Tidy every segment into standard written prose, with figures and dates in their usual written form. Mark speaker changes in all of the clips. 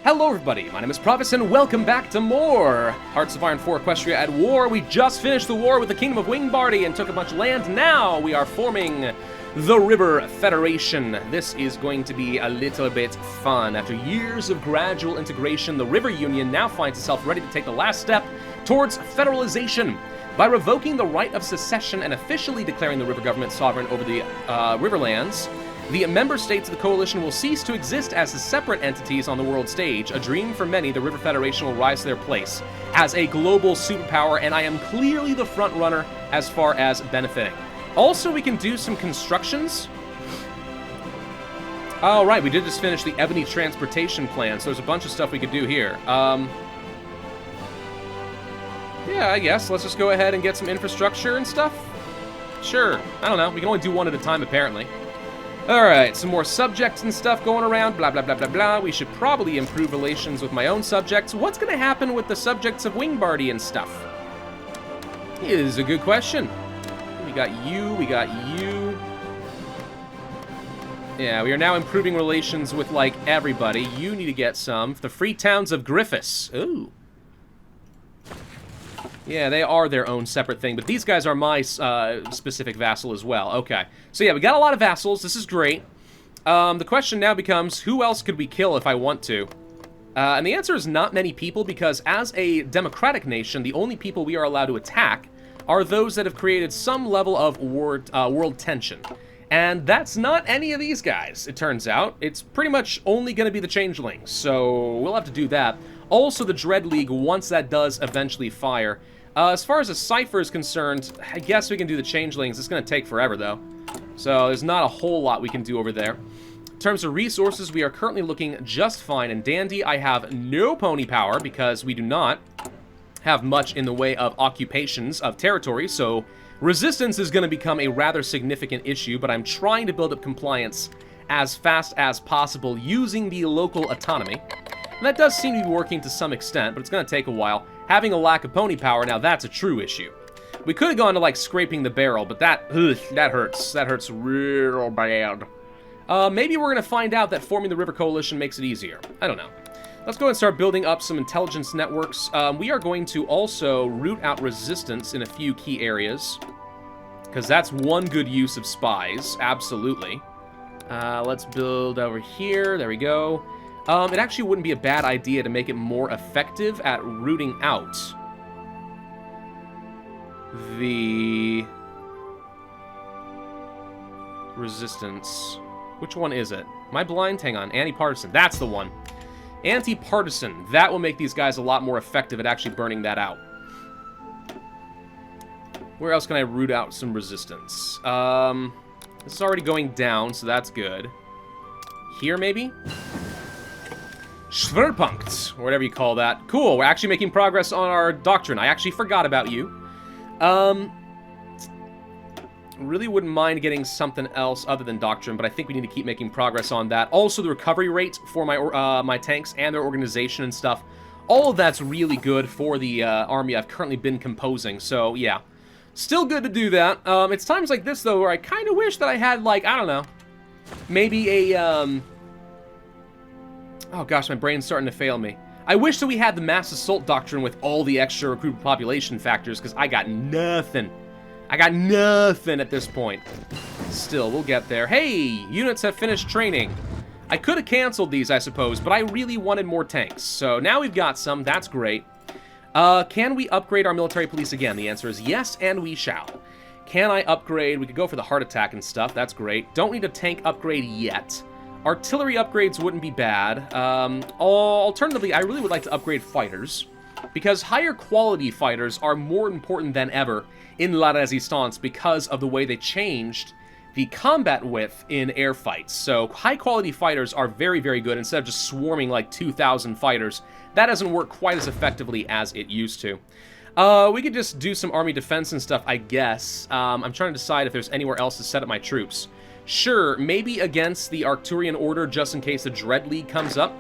Speaker 1: Hello everybody, my name is Pravus and welcome back to more Hearts of Iron 4 Equestria at War. We just finished the war with the Kingdom of Wingbardy and took a bunch of land. Now we are forming the River Federation. This is going to be a little bit fun. After years of gradual integration, the River Union now finds itself ready to take the last step towards federalization. By revoking the right of secession and officially declaring the river government sovereign over the Riverlands, the member states of the coalition will cease to exist as separate entities on the world stage. A dream for many, the River Federation will rise to their place as a global superpower, and I am clearly the front runner as far as benefiting. Also, we can do some constructions. Oh, right, we did just finish the Ebony Transportation Plan, so there's a bunch of stuff we could do here. Yeah, I guess. Let's just go ahead and get some infrastructure and stuff. Sure. I don't know. We can only do one at a time, apparently. Alright, some more subjects and stuff going around, blah, blah, blah, blah, blah. We should probably improve relations with my own subjects. What's going to happen with the subjects of Wingbardy and stuff? Is a good question. We got you, we got you. Yeah, we are now improving relations with, like, everybody. You need to get some. The Free Towns of Griffiths. Ooh. Yeah, they are their own separate thing, but these guys are my specific vassal as well. Okay. So yeah, we got a lot of vassals. This is great. The question now becomes, who else could we kill if I want to? And the answer is not many people, because as a democratic nation, the only people we are allowed to attack are those that have created some level of world tension. And that's not any of these guys, it turns out. It's pretty much only going to be the Changelings, so we'll have to do that. Also, the Dread League, once that does eventually fire. As far as a Cypher is concerned, I guess we can do the Changelings. It's going to take forever, though. So there's not a whole lot we can do over there. In terms of resources, we are currently looking just fine and dandy. I have no pony power because we do not have much in the way of occupations of territory, so resistance is going to become a rather significant issue, but I'm trying to build up compliance as fast as possible using the local autonomy. And that does seem to be working to some extent, but it's going to take a while. Having a lack of pony power, now that's a true issue. We could have gone to, like, scraping the barrel, but that hurts. That hurts real bad. Maybe we're going to find out that forming the River Coalition makes it easier. I don't know. Let's go and start building up some intelligence networks. We are going to also root out resistance in a few key areas, because that's one good use of spies, absolutely. Let's build over here. There we go. It actually wouldn't be a bad idea to make it more effective at rooting out the resistance. Which one is it? Am I blind? Hang on. Anti-partisan. That's the one. Anti-partisan. That will make these guys a lot more effective at actually burning that out. Where else can I root out some resistance? This is already going down, so that's good. Here, maybe? Schwerpunkt, or whatever you call that. Cool, we're actually making progress on our doctrine. I actually forgot about you. Really wouldn't mind getting something else other than doctrine, but I think we need to keep making progress on that. Also, the recovery rate for my tanks and their organization and stuff. All of that's really good for the army I've currently been composing, so yeah. Still good to do that. It's times like this, though, where I kind of wish that I had, like, I don't know, maybe a, oh gosh, my brain's starting to fail me. I wish that we had the mass assault doctrine with all the extra recruit population factors, because I got nothing. I got nothing at this point. Still, we'll get there. Hey, units have finished training. I could have canceled these, I suppose, but I really wanted more tanks. So now we've got some. That's great. Can we upgrade our military police again? The answer is yes, and we shall. Can I upgrade? We could go for the heart attack and stuff. That's great. Don't need a tank upgrade yet. Artillery upgrades wouldn't be bad. Alternatively, I really would like to upgrade fighters, because higher quality fighters are more important than ever in La Resistance because of the way they changed the combat width in air fights. So high quality fighters are very, very good instead of just swarming like 2,000 fighters. That doesn't work quite as effectively as it used to. We could just do some army defense and stuff, I guess. I'm trying to decide if there's anywhere else to set up my troops. Sure, maybe against the Arcturian Order, just in case the Dread League comes up.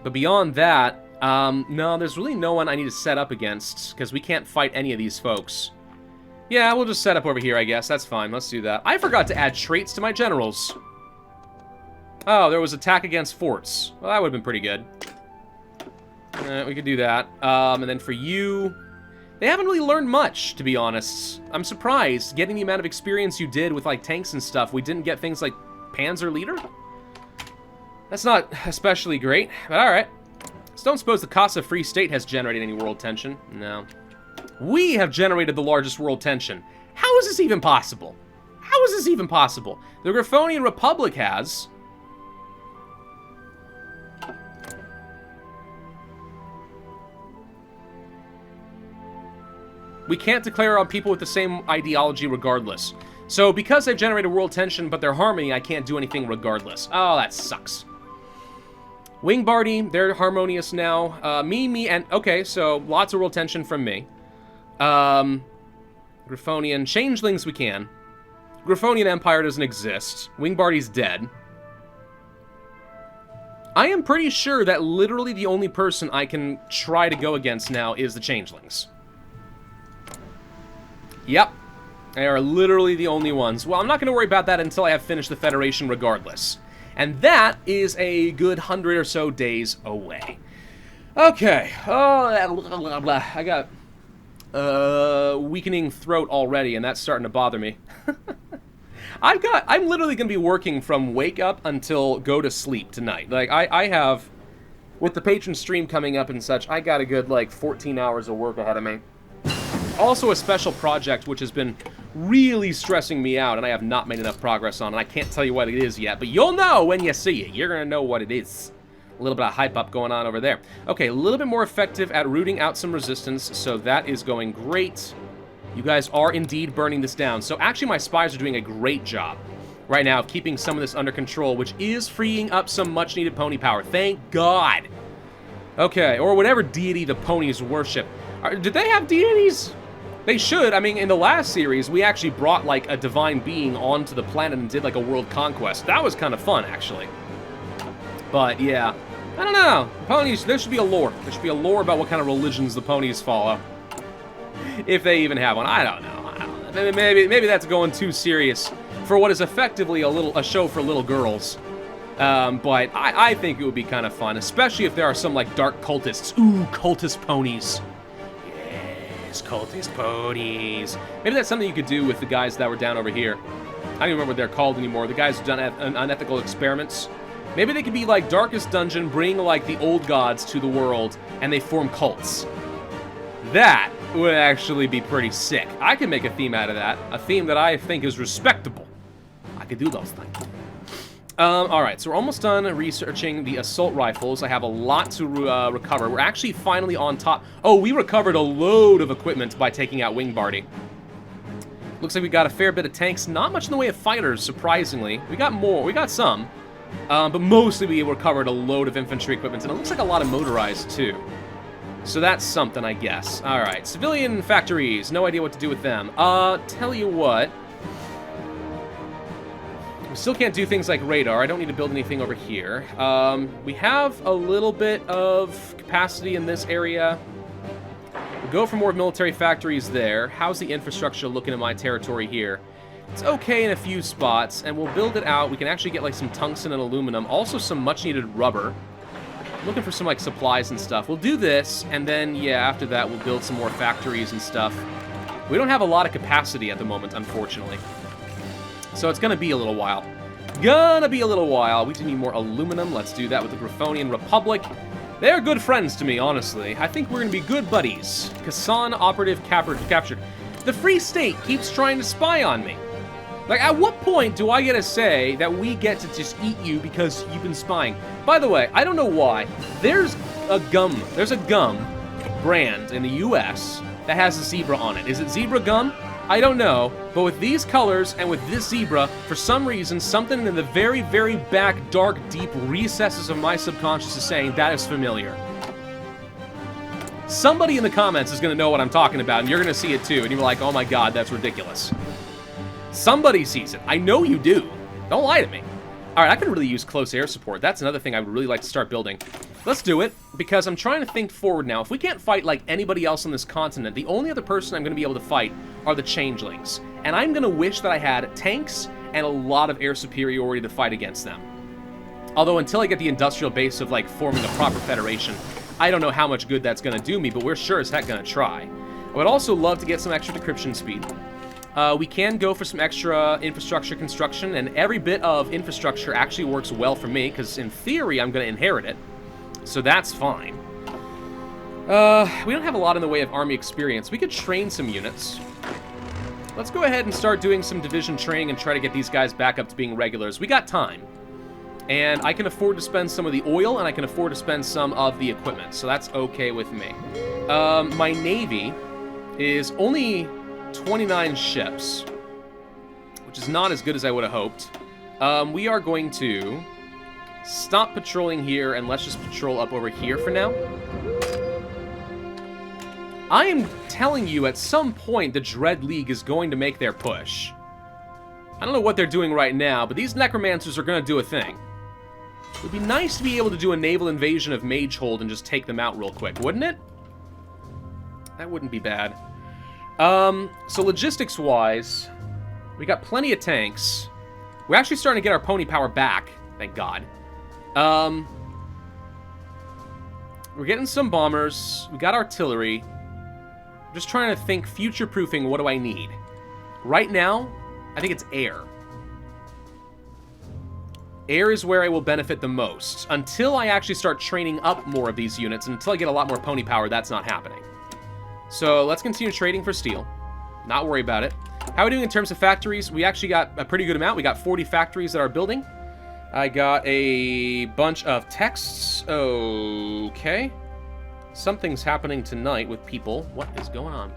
Speaker 1: But beyond that, no, there's really no one I need to set up against, because we can't fight any of these folks. Yeah, we'll just set up over here, I guess. That's fine. Let's do that. I forgot to add traits to my generals. Oh, there was attack against forts. Well, that would have been pretty good. We could do that. And then for you... They haven't really learned much, to be honest. I'm surprised, getting the amount of experience you did with, like, tanks and stuff. We didn't get things like Panzer Leader? That's not especially great, but alright. So don't suppose the Casa Free State has generated any world tension. No. We have generated the largest world tension. How is this even possible? How is this even possible? The Griffonian Republic has... We can't declare on people with the same ideology regardless. So because they've generated world tension, but they're harmony, I can't do anything regardless. Oh, that sucks. Wingbardy, they're harmonious now. Me, and... Okay, so lots of world tension from me. Griffonian. Changelings we can. Griffonian Empire doesn't exist. Wingbardy's dead. I am pretty sure that literally the only person I can try to go against now is the Changelings. Yep. They are literally the only ones. Well, I'm not going to worry about that until I have finished the Federation regardless. And that is a good 100 or so days away. Okay. Oh, I got weakening throat already, and that's starting to bother me. I'm literally going to be working from wake up until go to sleep tonight. Like, I have, with the patron stream coming up and such, I got a good, like, 14 hours of work ahead of me. Also a special project which has been really stressing me out and I have not made enough progress on, and I can't tell you what it is yet, but you'll know when you see it. You're going to know what it is. A little bit of hype up going on over there. Okay, a little bit more effective at rooting out some resistance, so that is going great. You guys are indeed burning this down. So actually my spies are doing a great job right now of keeping some of this under control, which is freeing up some much needed pony power. Thank God. Okay, or whatever deity the ponies worship. Did they have deities? They should. I mean, in the last series, we actually brought, like, a divine being onto the planet and did, like, a world conquest. That was kind of fun, actually. But, yeah. I don't know. The ponies, there should be a lore. There should be a lore about what kind of religions the ponies follow. If they even have one. I don't know. Maybe that's going too serious for what is effectively a show for little girls. But I think it would be kind of fun, especially if there are some, like, dark cultists. Ooh, cultist ponies. Cultist ponies. Maybe that's something you could do with the guys that were down over here. I don't even remember what they're called anymore. The guys who've done unethical experiments. Maybe they could be like Darkest Dungeon, bring like the old gods to the world, and they form cults. That would actually be pretty sick. I could make a theme out of that. A theme that I think is respectable. I could do those things. Alright, so we're almost done researching the assault rifles. I have a lot to recover. We're actually finally on top. Oh, we recovered a load of equipment by taking out Wingbardy. Looks like we got a fair bit of tanks. Not much in the way of fighters, surprisingly. We got more. We got some. But mostly we recovered a load of infantry equipment, and it looks like a lot of motorized, too. So that's something, I guess. Alright, civilian factories. No idea what to do with them. Tell you what. We still can't do things like radar. I don't need to build anything over here. We have a little bit of capacity in this area. We'll go for more military factories there. How's the infrastructure looking in my territory here? It's okay in a few spots, and we'll build it out. We can actually get like some tungsten and aluminum. Also some much-needed rubber. Looking for some like supplies and stuff. We'll do this, and then, yeah, after that we'll build some more factories and stuff. We don't have a lot of capacity at the moment, unfortunately. So it's going to be a little while. We do need more aluminum. Let's do that with the Griffonian Republic. They're good friends to me, honestly. I think we're going to be good buddies. Kassan operative captured. The Free State keeps trying to spy on me. Like, at what point do I get to say that we get to just eat you because you've been spying? By the way, I don't know why. There's a gum brand in the US that has a zebra on it. Is it zebra gum? I don't know, but with these colors and with this zebra, for some reason, something in the very, very back, dark, deep recesses of my subconscious is saying that is familiar. Somebody in the comments is going to know what I'm talking about, and you're going to see it too, and you're like, oh my god, that's ridiculous. Somebody sees it. I know you do. Don't lie to me. Alright, I could really use close air support. That's another thing I would really like to start building. Let's do it, because I'm trying to think forward now. If we can't fight like anybody else on this continent, the only other person I'm going to be able to fight are the Changelings. And I'm going to wish that I had tanks and a lot of air superiority to fight against them. Although until I get the industrial base of, like, forming a proper federation, I don't know how much good that's going to do me, but we're sure as heck going to try. I would also love to get some extra decryption speed. We can go for some extra infrastructure construction, and every bit of infrastructure actually works well for me, because in theory, I'm going to inherit it. So that's fine. We don't have a lot in the way of army experience. We could train some units. Let's go ahead and start doing some division training and try to get these guys back up to being regulars. We got time. And I can afford to spend some of the oil, and I can afford to spend some of the equipment. So that's okay with me. My navy is only 29 ships, which is not as good as I would have hoped. We are going to stop patrolling here, and let's just patrol up over here for now. I am telling you, at some point, the Dread League is going to make their push. I don't know what they're doing right now, but these necromancers are going to do a thing. It would be nice to be able to do a naval invasion of Magehold and just take them out real quick, wouldn't it? That wouldn't be bad. So logistics-wise, we got plenty of tanks. We're actually starting to get our pony power back, thank God. We're getting some bombers. We got artillery. I'm just trying to think future-proofing, what do I need? Right now, I think it's air. Air is where I will benefit the most. Until I actually start training up more of these units, and until I get a lot more pony power, that's not happening. So let's continue trading for steel. Not worry about it. How are we doing in terms of factories? We actually got a pretty good amount. We got 40 factories that are building. I got a bunch of texts. Okay. Something's happening tonight with people. What is going on?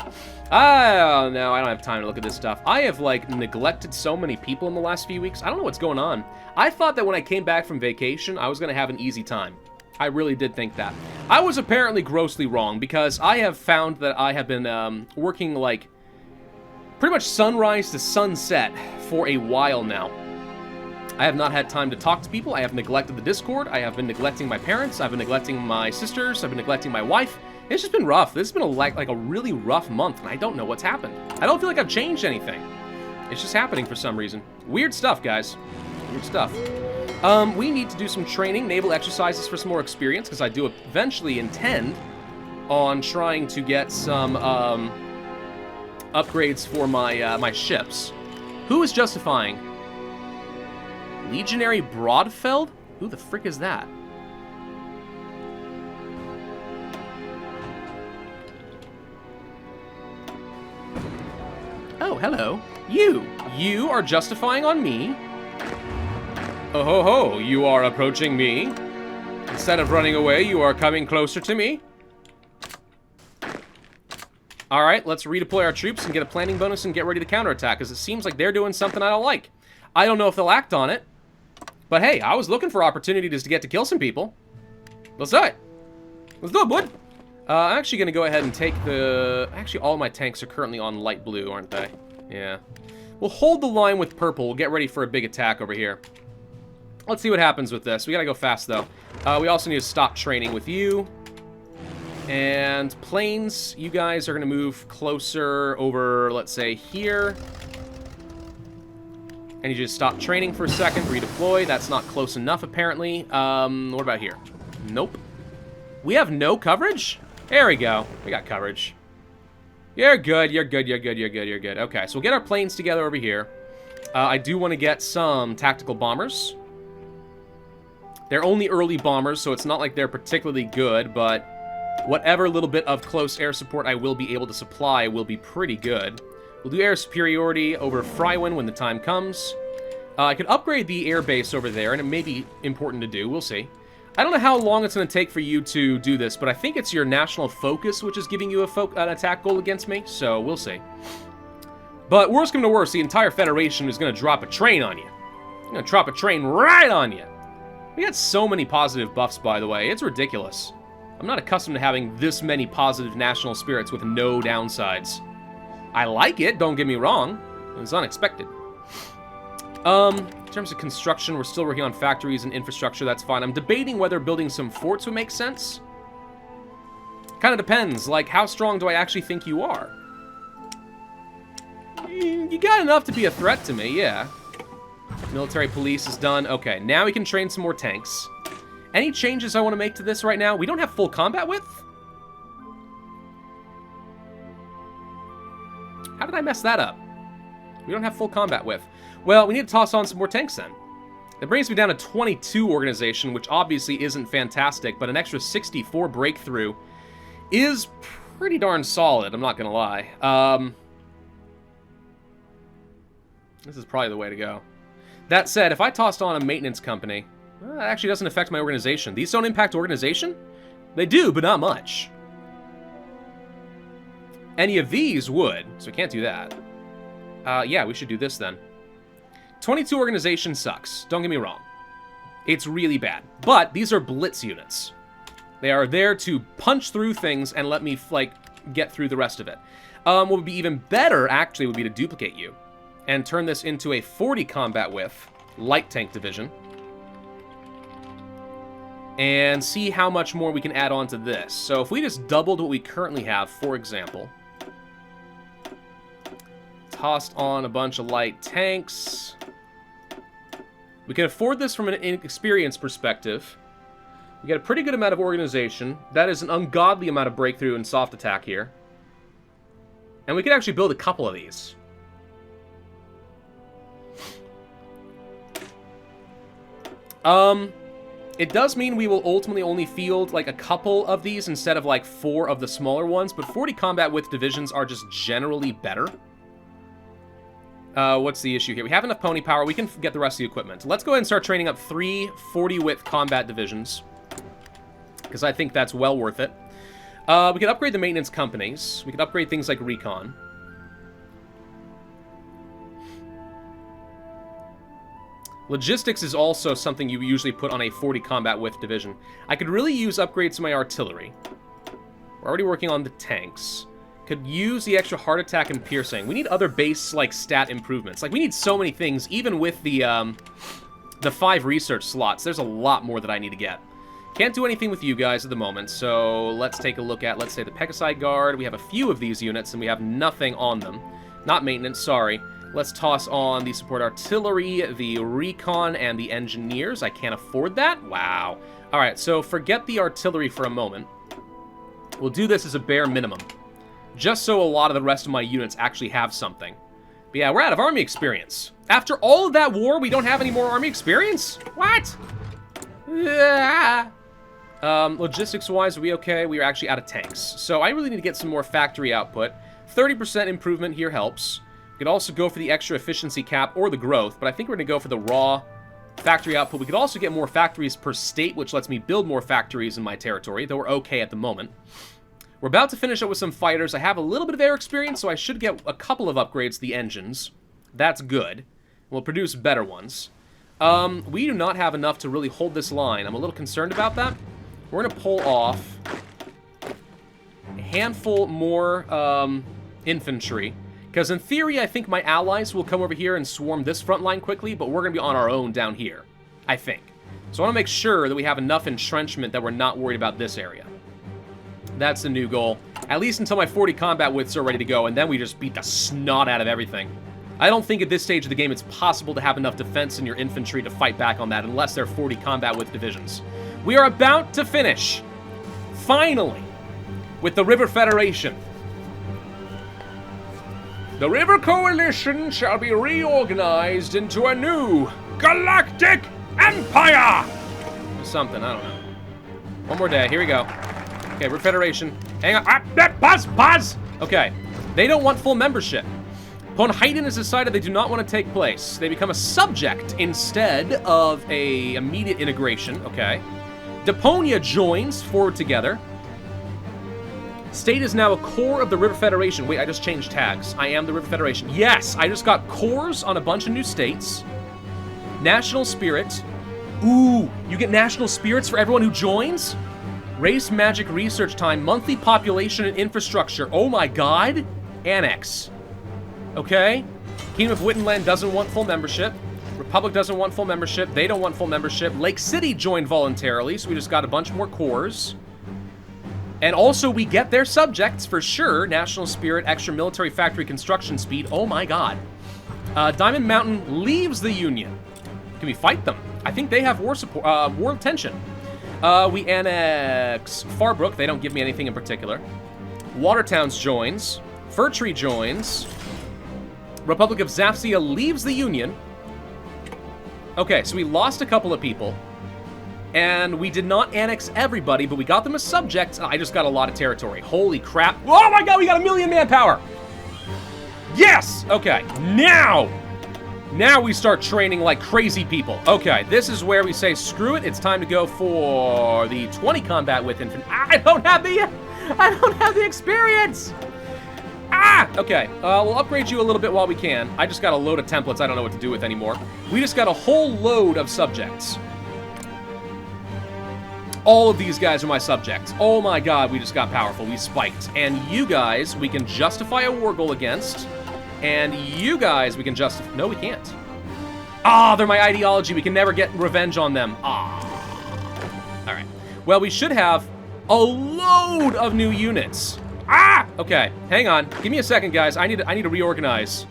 Speaker 1: Oh, no, I don't have time to look at this stuff. I have, like, neglected so many people in the last few weeks. I don't know what's going on. I thought that when I came back from vacation, I was going to have an easy time. I really did think that. I was apparently grossly wrong, because I have found that I have been working, like, pretty much sunrise to sunset for a while now. I have not had time to talk to people. I have neglected the Discord. I have been neglecting my parents. I've been neglecting my sisters. I've been neglecting my wife. It's just been rough. This has been like a really rough month, and I don't know what's happened. I don't feel like I've changed anything. It's just happening for some reason. Weird stuff, guys. Weird stuff. We need to do some training, naval exercises for some more experience, because I do eventually intend on trying to get some upgrades for my my ships. Who is justifying? Legionary Broadfeld? Who the frick is that? Oh, hello. You are justifying on me? Oh ho ho, you are approaching me? Instead of running away, you are coming closer to me? Alright, let's redeploy our troops and get a planning bonus and get ready to counterattack, because it seems like they're doing something I don't like. I don't know if they'll act on it. But hey, I was looking for opportunities to get to kill some people. Let's do it. Let's do it, bud. I'm actually going to go ahead and take the... Actually, all my tanks are currently on light blue, aren't they? Yeah. We'll hold the line with purple. We'll get ready for a big attack over here. Let's see what happens with this. We got to go fast, though. We also need to stop training with you. And planes, you guys are going to move closer over, let's say, here. I need you to stop training for a second, redeploy. That's not close enough, apparently. What about here? Nope. We have no coverage? There we go. We got coverage. You're good, you're good, you're good, you're good, you're good. Okay, so we'll get our planes together over here. I do want to get some tactical bombers. They're only early bombers, so it's not like they're particularly good, but whatever little bit of close air support I will be able to supply will be pretty good. We'll do air superiority over Frywin when the time comes. I could upgrade the air base over there, and it may be important to do. We'll see. I don't know how long it's going to take for you to do this, but I think it's your national focus which is giving you an attack goal against me, so we'll see. But worst come to worst, the entire Federation is going to drop a train on you. They're going to drop a train right on you. We got so many positive buffs, by the way. It's ridiculous. I'm not accustomed to having this many positive national spirits with no downsides. I like it, don't get me wrong. It was unexpected. In terms of construction, we're still working on factories and infrastructure, that's fine. I'm debating whether building some forts would make sense. Kind of depends, like, how strong do I actually think you are? You got enough to be a threat to me, yeah. Military police is done. Okay, now we can train some more tanks. Any changes I want to make to this right now? We don't have full combat width? How did I mess that up? We don't have full combat width. Well, we need to toss on some more tanks then. That brings me down to 22 organization, which obviously isn't fantastic, but an extra 64 breakthrough is pretty darn solid, I'm not going to lie. This is probably the way to go. That said, if I tossed on a maintenance company, well, that actually doesn't affect my organization. These don't impact organization? They do, but not much. Any of these would, so we can't do that. Yeah, we should do this then. 22 organization sucks, don't get me wrong. It's really bad. But these are blitz units. They are there to punch through things and let me, like, get through the rest of it. What would be even better, actually, would be to duplicate you. And turn this into a 40 combat width light tank division. And see how much more we can add on to this. So if we just doubled what we currently have, for example. Tossed on a bunch of light tanks. We can afford this from an experience perspective. We get a pretty good amount of organization. That is an ungodly amount of breakthrough and soft attack here. And we could actually build a couple of these. It does mean we will ultimately only field, like, a couple of these instead of, like, 4 of the smaller ones, but 40 combat width divisions are just generally better. What's the issue here? We have enough pony power. We can get the rest of the equipment. Let's go ahead and start training up 3 40-width combat divisions, because I think that's well worth it. We could upgrade the maintenance companies. We could upgrade things like recon. Logistics is also something you usually put on a 40 combat width division. I could really use upgrades to my artillery. We're already working on the tanks. Could use the extra heart attack and piercing. We need other base, like, stat improvements. Like, we need so many things, even with the 5 research slots. There's a lot more that I need to get. Can't do anything with you guys at the moment, so let's take a look at, let's say, the Pegasi Guard. We have a few of these units, and we have nothing on them. Not maintenance, sorry. Let's toss on the support artillery, the recon, and the engineers. I can't afford that? Wow. Alright, so forget the artillery for a moment. We'll do this as a bare minimum. Just so a lot of the rest of my units actually have something. But yeah, we're out of army experience. After all of that war, we don't have any more army experience? What? Yeah. Logistics-wise, are we okay? We are actually out of tanks. So I really need to get some more factory output. 30% improvement here helps. We could also go for the extra efficiency cap or the growth, but I think we're going to go for the raw factory output. We could also get more factories per state, which lets me build more factories in my territory, though we're okay at the moment. We're about to finish up with some fighters. I have a little bit of air experience, so I should get a couple of upgrades to the engines. That's good. We'll produce better ones. We do not have enough to really hold this line. I'm a little concerned about that. We're going to pull off a handful more infantry. Because in theory, I think my allies will come over here and swarm this front line quickly, but we're going to be on our own down here, I think. So I want to make sure that we have enough entrenchment that we're not worried about this area. That's the new goal. At least until my 40 combat widths are ready to go, and then we just beat the snot out of everything. I don't think at this stage of the game it's possible to have enough defense in your infantry to fight back on that unless they're 40 combat width divisions. We are about to finish, finally, with the River Federation. The River Coalition shall be reorganized into a new galactic empire! Or something, I don't know. One more day, here we go. Okay, River Federation. Hang on. Pause! Okay, they don't want full membership. Ponheiden has decided they do not want to take place. They become a subject instead of a immediate integration, okay. Deponia joins forward together. State is now a core of the River Federation. Wait, I just changed tags. I am the River Federation. Yes, I just got cores on a bunch of new states. National Spirit. Ooh, you get National Spirits for everyone who joins? Race Magic Research Time. Monthly population and infrastructure. Oh my god. Annex. Okay. Kingdom of Wittenland doesn't want full membership. Republic doesn't want full membership. They don't want full membership. Lake City joined voluntarily, so we just got a bunch more cores. And also, we get their subjects, for sure. National Spirit, extra military factory construction speed. Oh my god. Diamond Mountain leaves the Union. Can we fight them? I think they have war support, war tension. We annex Farbrook. They don't give me anything in particular. Watertowns joins. Fir Tree joins. Republic of Zafsia leaves the Union. Okay, so we lost a couple of people. And we did not annex everybody, but we got them as subjects. I just got a lot of territory. Holy crap. Oh my god, we got 1 million manpower! Yes! Okay, now we start training like crazy people. Okay, this is where we say, screw it, it's time to go for the 20 combat with infantry. I don't have the experience! Ah! Okay, we'll upgrade you a little bit while we can. I just got a load of templates I don't know what to do with anymore. We just got a whole load of subjects. All of these guys are my subjects. Oh my god, we just got powerful. We spiked. And you guys, we can justify a war goal against. And you guys, we can justify... No, we can't. Ah, they're my ideology. We can never get revenge on them. Ah. Alright. Well, we should have a load of new units. Ah! Okay, hang on. Give me a second, guys. I need to reorganize.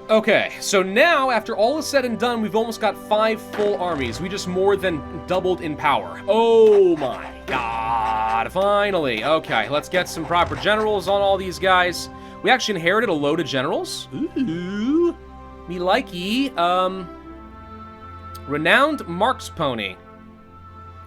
Speaker 1: Okay, so now, after all is said and done, we've almost got 5 full armies. We just more than doubled in power. Oh my god, finally. Okay, let's get some proper generals on all these guys. We actually inherited a load of generals. Ooh, me likey. Renowned Mark's Pony.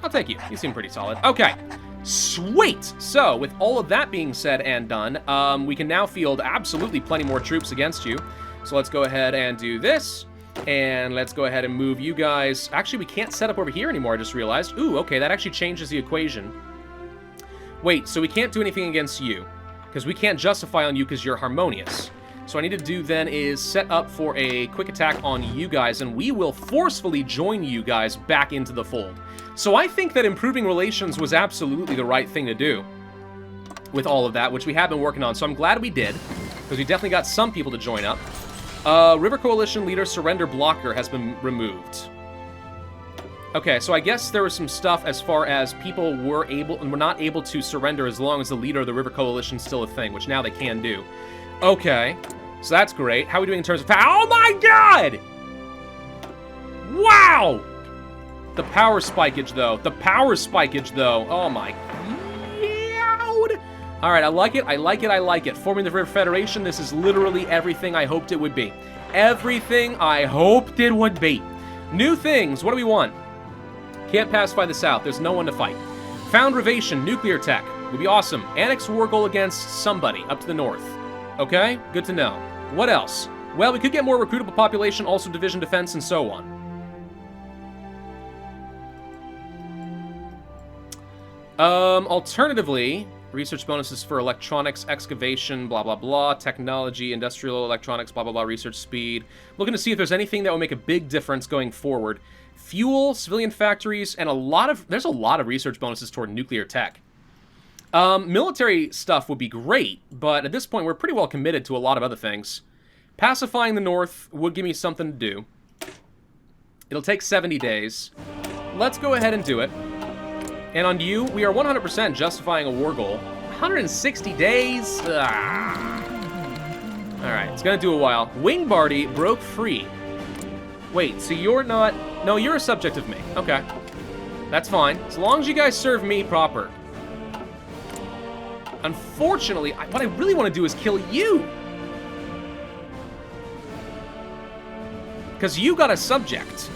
Speaker 1: I'll take you. You seem pretty solid. Okay, sweet. So, with all of that being said and done, we can now field absolutely plenty more troops against you. So let's go ahead and do this, and let's go ahead and move you guys. Actually, we can't set up over here anymore, I just realized. Ooh, okay, that actually changes the equation. Wait, so we can't do anything against you, because we can't justify on you because you're harmonious. So what I need to do then is set up for a quick attack on you guys, and we will forcefully join you guys back into the fold. So I think that improving relations was absolutely the right thing to do with all of that, which we have been working on. So I'm glad we did, because we definitely got some people to join up. River Coalition leader surrender blocker has been removed. Okay, so I guess there was some stuff as far as people were not able to surrender as long as the leader of the River Coalition is still a thing, which now they can do. Okay, so that's great. How are we doing in terms of power? Oh my god! Wow! The power spikeage, though. The power spikeage, though. Oh my... Alright, I like it, I like it, I like it. Forming the River Federation, this is literally everything I hoped it would be. Everything I hoped it would be. New things, what do we want? Can't pacify the South, there's no one to fight. Found Rivation, nuclear tech, would be awesome. Annex war goal against somebody up to the north. Okay, good to know. What else? Well, we could get more recruitable population, also division defense, and so on. Alternatively... Research bonuses for electronics, excavation, blah, blah, blah, technology, industrial electronics, blah, blah, blah, research speed. Looking to see if there's anything that will make a big difference going forward. Fuel, civilian factories, and there's a lot of research bonuses toward nuclear tech. Military stuff would be great, but at this point we're pretty well committed to a lot of other things. Pacifying the North would give me something to do. It'll take 70 days. Let's go ahead and do it. And on you, we are 100% justifying a war goal. 160 days? Ah. Alright, it's gonna do a while. Wingbardy broke free. Wait, so you're not... No, you're a subject of me. Okay. That's fine. As long as you guys serve me proper. Unfortunately, what I really want to do is kill you. Because you got a subject.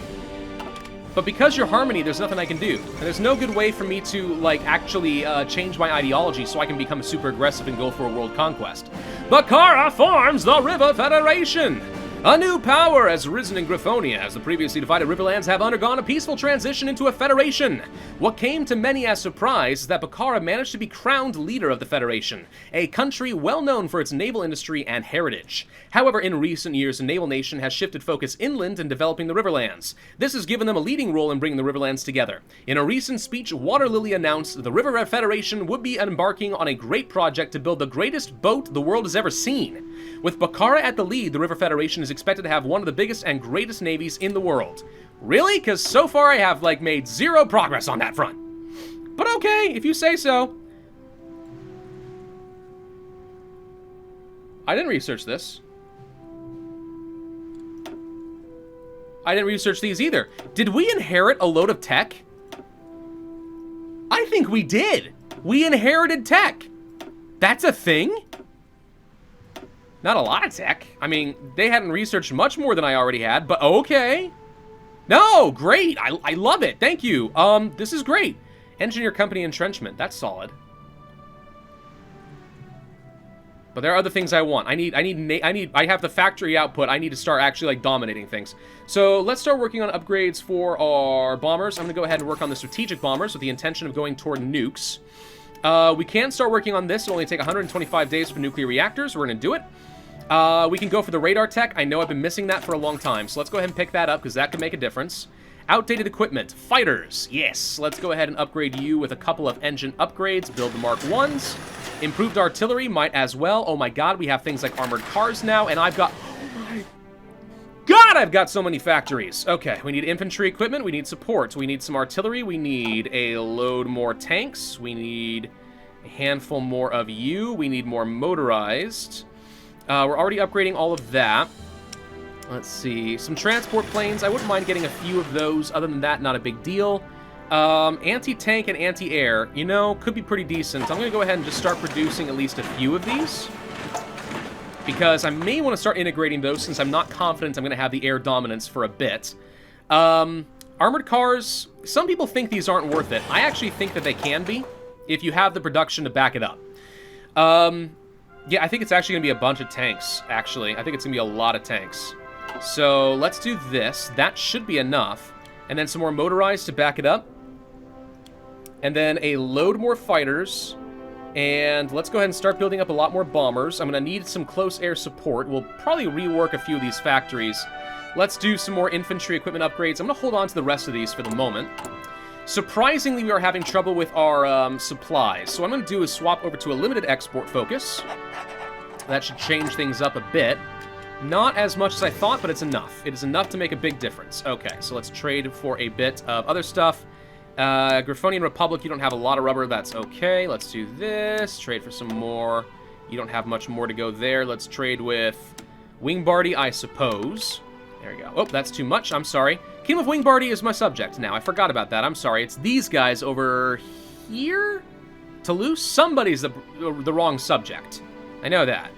Speaker 1: But because you're Harmony, there's nothing I can do. And there's no good way for me to, like, actually change my ideology so I can become super aggressive and go for a world conquest. Bakaran forms the River Federation! A new power has risen in Griffonia as the previously divided Riverlands have undergone a peaceful transition into a federation. What came to many as surprise is that Bakaran managed to be crowned leader of the Federation, a country well known for its naval industry and heritage. However, in recent years, the naval nation has shifted focus inland in developing the Riverlands. This has given them a leading role in bringing the Riverlands together. In a recent speech, Waterlily announced the River Federation would be embarking on a great project to build the greatest boat the world has ever seen. With Bakaran at the lead, the River Federation is expected to have one of the biggest and greatest navies in the world. Really? Because so far I have, like, made zero progress on that front. But okay, if you say so. I didn't research this. I didn't research these either. Did we inherit a load of tech? I think we did. We inherited tech. That's a thing? Not a lot of tech. I mean, they hadn't researched much more than I already had, but okay. No, great. I love it. Thank you. This is great. Engineer company entrenchment. That's solid. But there are other things I want. I have the factory output. I need to start actually, like, dominating things. So let's start working on upgrades for our bombers. I'm going to go ahead and work on the strategic bombers with the intention of going toward nukes. We can start working on this. It'll only take 125 days for nuclear reactors. We're going to do it. We can go for the radar tech. I know I've been missing that for a long time. So let's go ahead and pick that up because that could make a difference. Outdated equipment. Fighters. Yes. Let's go ahead and upgrade you with a couple of engine upgrades. Build the Mark 1s. Improved artillery might as well. Oh my god, we have things like armored cars now, and I've got... Oh my god, I've got so many factories. Okay, we need infantry equipment, we need support, we need some artillery, we need a load more tanks, we need a handful more of you, we need more motorized. We're already upgrading all of that. Let's see, some transport planes. I wouldn't mind getting a few of those. Other than that, not a big deal. Anti-tank and anti-air, you know, could be pretty decent. I'm going to go ahead and just start producing at least a few of these. Because I may want to start integrating those since I'm not confident I'm going to have the air dominance for a bit. Armored cars, some people think these aren't worth it. I actually think that they can be, if you have the production to back it up. Yeah, I think it's actually going to be a bunch of tanks, actually. I think it's going to be a lot of tanks. So, let's do this. That should be enough. And then some more motorized to back it up. And then a load more fighters. And let's go ahead and start building up a lot more bombers. I'm going to need some close air support. We'll probably rework a few of these factories. Let's do some more infantry equipment upgrades. I'm going to hold on to the rest of these for the moment. Surprisingly, we are having trouble with our supplies. So what I'm going to do is swap over to a limited export focus. That should change things up a bit. Not as much as I thought, but it's enough. It is enough to make a big difference. Okay, so let's trade for a bit of other stuff. Griffonian Republic, you don't have a lot of rubber. That's okay. Let's do this. Trade for some more. You don't have much more to go there. Let's trade with Wingbardy, I suppose. There we go. Oh, that's too much. I'm sorry. Kingdom of Wingbardy is my subject now. I forgot about that. I'm sorry. It's these guys over here? Toulouse? Somebody's the wrong subject. I know that.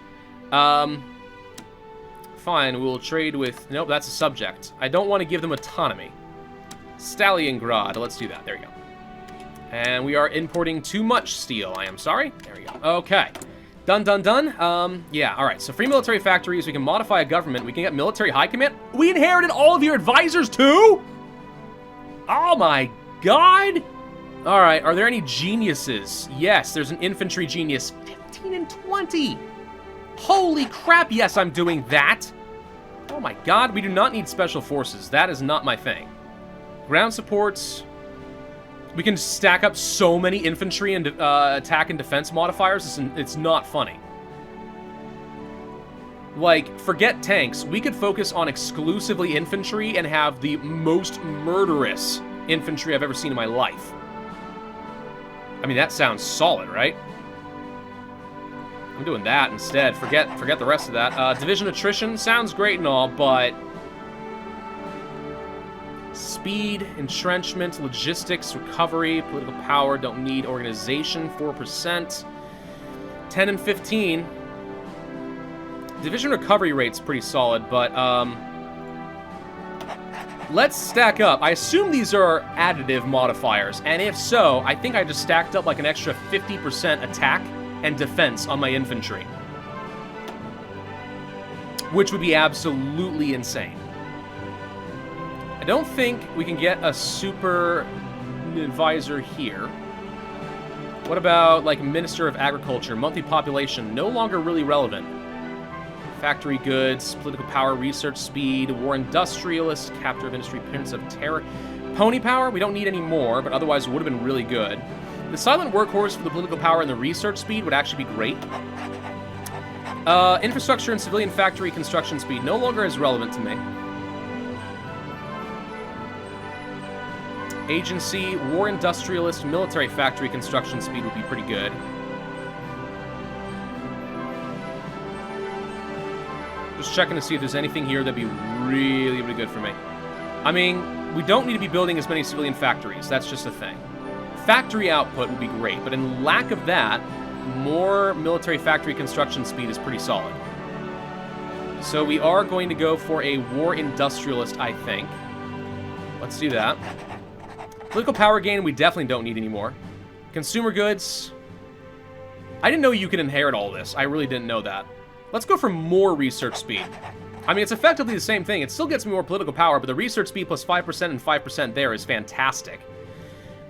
Speaker 1: Fine, we'll trade with... Nope, that's a subject. I don't want to give them autonomy. Stalingrad. Let's do that. There we go. And we are importing too much steel. I am sorry. There we go. Okay. Done, done, done. Yeah, alright. So free military factories. We can modify a government. We can get military high command. We inherited all of your advisors too? Oh my god. Alright, are there any geniuses? Yes, there's an infantry genius. 15 and 20. Holy crap, yes, I'm doing that. Oh my god, we do not need special forces. That is not my thing. Ground supports. We can stack up so many infantry and attack and defense modifiers. It's not funny. Like, forget tanks. We could focus on exclusively infantry and have the most murderous infantry I've ever seen in my life. I mean, that sounds solid, right? I'm doing that instead. Forget the rest of that. Division attrition sounds great and all, but... Speed, entrenchment, logistics, recovery, political power, don't need organization, 4%. 10 and 15. Division recovery rate's pretty solid, but, let's stack up. I assume these are additive modifiers, and if so, I think I just stacked up like an extra 50% attack and defense on my infantry. Which would be absolutely insane. I don't think we can get a super advisor here. What about, like, Minister of Agriculture? Monthly population, no longer really relevant. Factory goods, political power, research speed, war industrialist, capture of industry, prince of terror. Pony power, we don't need any more, but otherwise it would have been really good. The silent workhorse for the political power and the research speed would actually be great. Infrastructure and civilian factory construction speed, no longer as relevant to me. Agency, war industrialist, military factory construction speed would be pretty good. Just checking to see if there's anything here that'd be really, really good for me. I mean, we don't need to be building as many civilian factories. That's just a thing. Factory output would be great, but in lack of that, more military factory construction speed is pretty solid. So we are going to go for a war industrialist, I think. Let's do that. Political power gain, we definitely don't need anymore. Consumer goods. I didn't know you could inherit all this. I really didn't know that. Let's go for more research speed. I mean, it's effectively the same thing. It still gets me more political power, but the research speed plus 5% and 5% there is fantastic.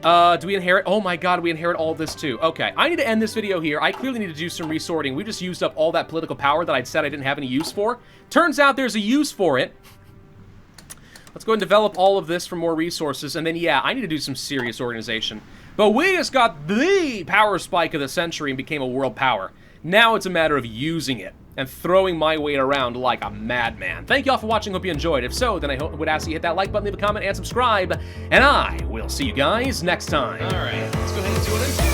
Speaker 1: Do we inherit? Oh my god, we inherit all this too. Okay, I need to end this video here. I clearly need to do some resorting. We just used up all that political power that I'd said I didn't have any use for. Turns out there's a use for it. Let's go and develop all of this for more resources, and then, yeah, I need to do some serious organization. But we just got the power spike of the century and became a world power. Now it's a matter of using it and throwing my weight around like a madman. Thank you all for watching. Hope you enjoyed. If so, then I would ask you to hit that like button, leave a comment, and subscribe. And I will see you guys next time.
Speaker 2: All right, let's go ahead and do it.